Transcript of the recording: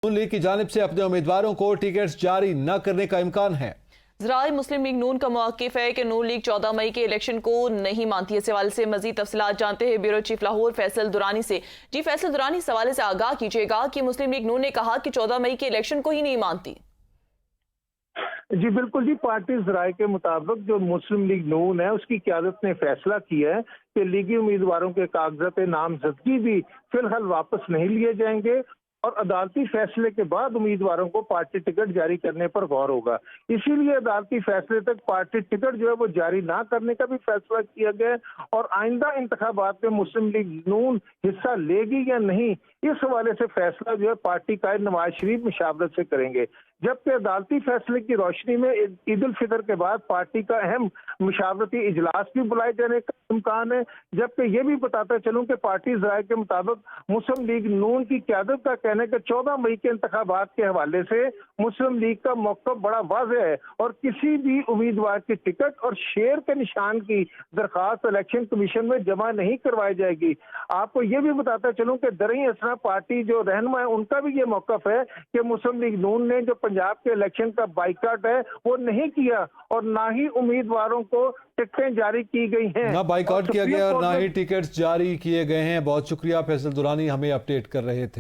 नून league की जानिब से अपने उम्मीदवारों को टिकट्स जारी न करने का इम्कान है। ज़राए मुस्लिम लीग नून का मौक़िफ़ है कि नून लीग 14 मई के इलेक्शन को नहीं मानती। इस हवाले से मज़ीद तफसीलात जानते हैं ब्यूरो चीफ लाहौर फैसल दुरानी से। जी फैसल दुरानी, इस हवाले से आगाह कीजिएगा कि मुस्लिम लीग नून ने कहा कि 14 मई के इलेक्शन को ही नहीं मानती। जी बिल्कुल जी, पार्टी ज़राए के मुताबिक जो मुस्लिम लीग नून है उसकी क़यादत ने फैसला किया है कि लीगी उम्मीदवारों के कागजात नामजदगी भी फिलहाल वापस नहीं लिए जाएंगे और अदालती फैसले के बाद उम्मीदवारों को पार्टी टिकट जारी करने पर गौर होगा। इसीलिए अदालती फैसले तक पार्टी टिकट जो है वो जारी ना करने का भी फैसला किया गया और आइंदा इंतखाबात में मुस्लिम लीग नून हिस्सा लेगी या नहीं, इस हवाले से फैसला जो है पार्टी कायद नवाज शरीफ मुशावरत से करेंगे। जबकि अदालती फैसले की रोशनी में ईद उल फितर के बाद पार्टी का अहम मुशावरती इजलास भी बुलाए जाने का इम्कान है। जबकि ये भी बताता चलूं कि पार्टी ज़राए के मुताबिक मुस्लिम लीग नून की क़यादत का कहना है कि 14 मई के इंतखाबात के हवाले से मुस्लिम लीग का मौक़िफ़ बड़ा वाज़ेह है और किसी भी उम्मीदवार की टिकट और शेयर के निशान की दरख्वास्त इलेक्शन कमीशन में जमा नहीं करवाई जाएगी। आपको ये भी बताता चलूं कि दरअसल असना पार्टी जो रहनुमा है उनका भी ये मौक़िफ़ है कि मुस्लिम लीग नून ने जो पंजाब के इलेक्शन का बाइकाट है वो नहीं किया और ना ही उम्मीदवारों को टिकटें जारी की गई हैं, ना बाइकआउट किया गया और ना ही टिकट्स जारी किए गए हैं। बहुत शुक्रिया फैसल दुरानी, हमें अपडेट कर रहे थे।